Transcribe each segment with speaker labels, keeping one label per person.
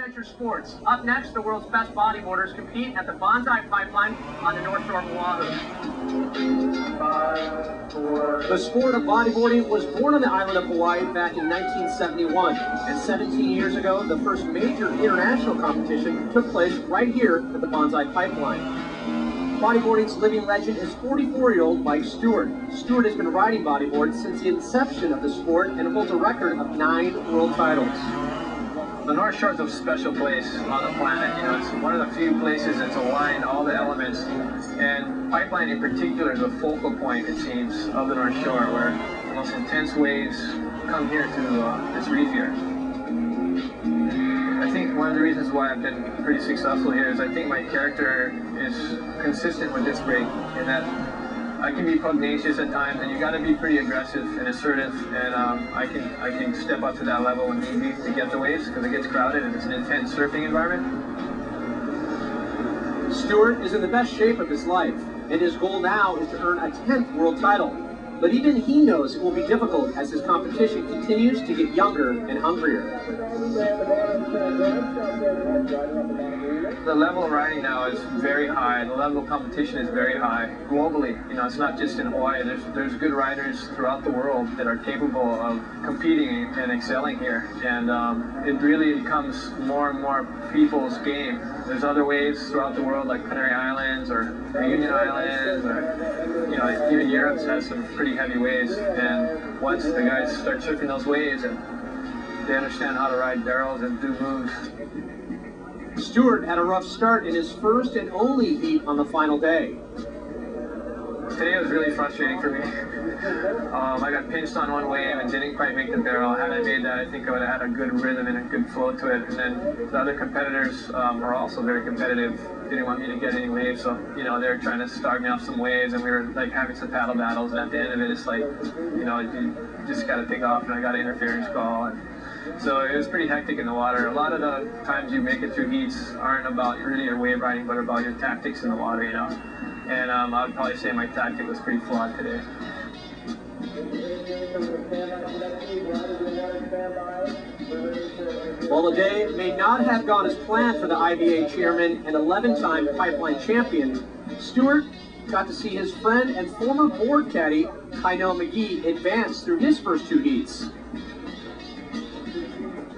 Speaker 1: Adventure Sports. Up next, the world's best bodyboarders compete at the Bonzai Pipeline on the North Shore of Oahu. The sport of bodyboarding was born on the island of Hawaii back in 1971, and 17 years ago, the first major international competition took place right here at the Bonzai Pipeline. Bodyboarding's living legend is 44-year-old Mike Stewart. Stewart has been riding bodyboards since the inception of the sport and holds a record of 9 world titles.
Speaker 2: The North Shore is a special place on the planet. You know, it's one of the few places that's aligned all the elements, and Pipeline in particular is a focal point, it seems, of the North Shore, where the most intense waves come here to this reef here. I think one of the reasons why I've been pretty successful here is I think my character is consistent with this break, in that I can be pugnacious at times, and you got to be pretty aggressive and assertive, and I can step up to that level when need be to get the waves, because it gets crowded and it's an intense surfing environment.
Speaker 1: Stewart is in the best shape of his life, and his goal now is to earn a 10th world title. But even he knows it will be difficult as his competition continues to get younger and hungrier.
Speaker 2: The level of riding now is very high. The level of competition is very high globally. You know, it's not just in Hawaii. There's good riders throughout the world that are capable of competing and excelling here. And it really becomes more and more people's game. There's other waves throughout the world, like Canary Islands or Union Islands, or even Europe has some pretty heavy waves. And once the guys start surfing those waves, and they understand how to ride barrels and do moves.
Speaker 1: Stewart had a rough start in his first and only heat on the final day.
Speaker 2: Today was really frustrating for me. I got pinched on one wave and didn't quite make the barrel. Had I made that, I think I would have had a good rhythm and a good flow to it. And then the other competitors are also very competitive. Didn't want me to get any waves, so they were trying to start me off some waves, and we were like having some paddle battles. And at the end of it, it's like, you just got to take off, and I got an interference call. And so it was pretty hectic in the water. A lot of the times you make it through heats aren't about really your wave riding, but about your tactics in the water, And I would probably say my tactic was pretty flawed today.
Speaker 1: While the day may not have gone as planned for the IBA chairman and 11-time Pipeline champion, Stewart got to see his friend and former board caddy, Kaino McGee, advance through his first 2 heats.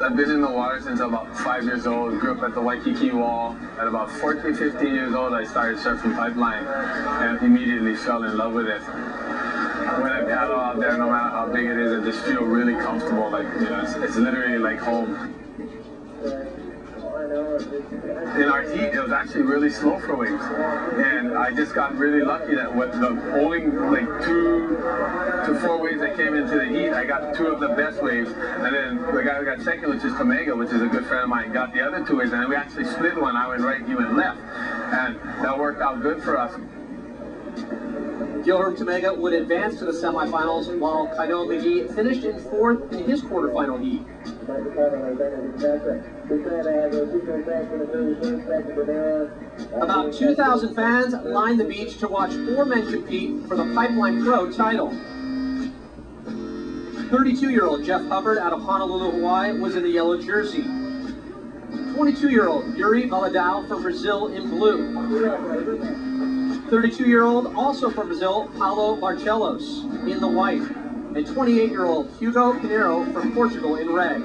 Speaker 2: I've been in the water since I'm about 5 years old. Grew up at the Waikiki Wall. At about 14, 15 years old, I started surfing Pipeline and immediately fell in love with it. When I paddle out there, no matter how big it is, I just feel really comfortable. Like, it's literally like home. In our heat, it was actually really slow for waves, and I just got really lucky that with the only 2 to 4 waves that came into the heat, I got 2 of the best waves, and then the guy who got second, which is Tomega, which is a good friend of mine, got the other 2 waves, and then we actually split one. I went right, he went left, and that worked out good for us.
Speaker 1: Gilherme Tomega would advance to the semifinals, while Kaino McGee finished in 4th in his quarterfinal heat. About 2,000 fans lined the beach to watch 4 men compete for the Pipeline Pro title. 32-year-old Jeff Hubbard out of Honolulu, Hawaii, was in the yellow jersey. 22-year-old Yuri Valadao from Brazil in blue. 32-year-old, also from Brazil, Paulo Barcelos in the white. And 28-year-old Hugo Pinheiro from Portugal in red.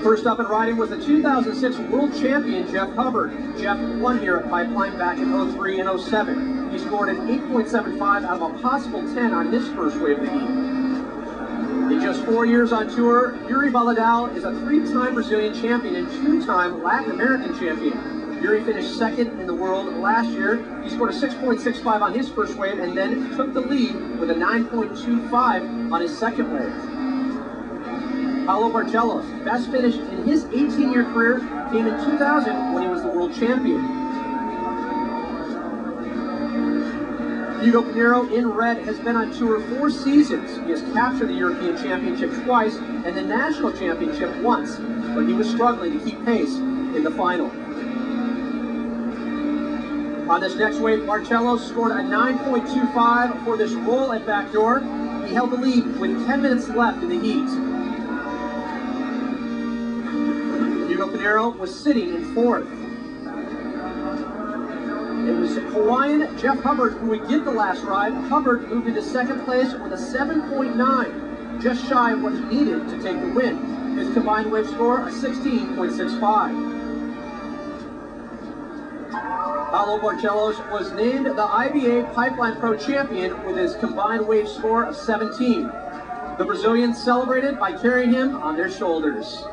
Speaker 1: First up in riding was the 2006 world champion Jeff Hubbard. Jeff won here at Pipeline back in 03 and 07. He scored an 8.75 out of a possible 10 on his first wave of the heat. In just 4 years on tour, Yuri Valadao is a 3-time Brazilian champion and 2-time Latin American champion. Yuri finished 2nd in the world last year. He scored a 6.65 on his first wave and then took the lead with a 9.25 on his second wave. Paulo Barcelos' best finish in his 18-year career came in 2000 when he was the world champion. Hugo Pinheiro in red has been on tour 4 seasons. He has captured the European Championship twice and the National Championship once, but he was struggling to keep pace in the final. On this next wave, Barcelos scored a 9.25 for this roll at backdoor. He held the lead with 10 minutes left in the heat. Pinero was sitting in fourth. It was Hawaiian Jeff Hubbard who would get the last ride. Hubbard moved into second place with a 7.9, just shy of what he needed to take the win. His combined wave score, a 16.65. Paulo Barcelos was named the IBA Pipeline Pro Champion with his combined wave score of 17. The Brazilians celebrated by carrying him on their shoulders.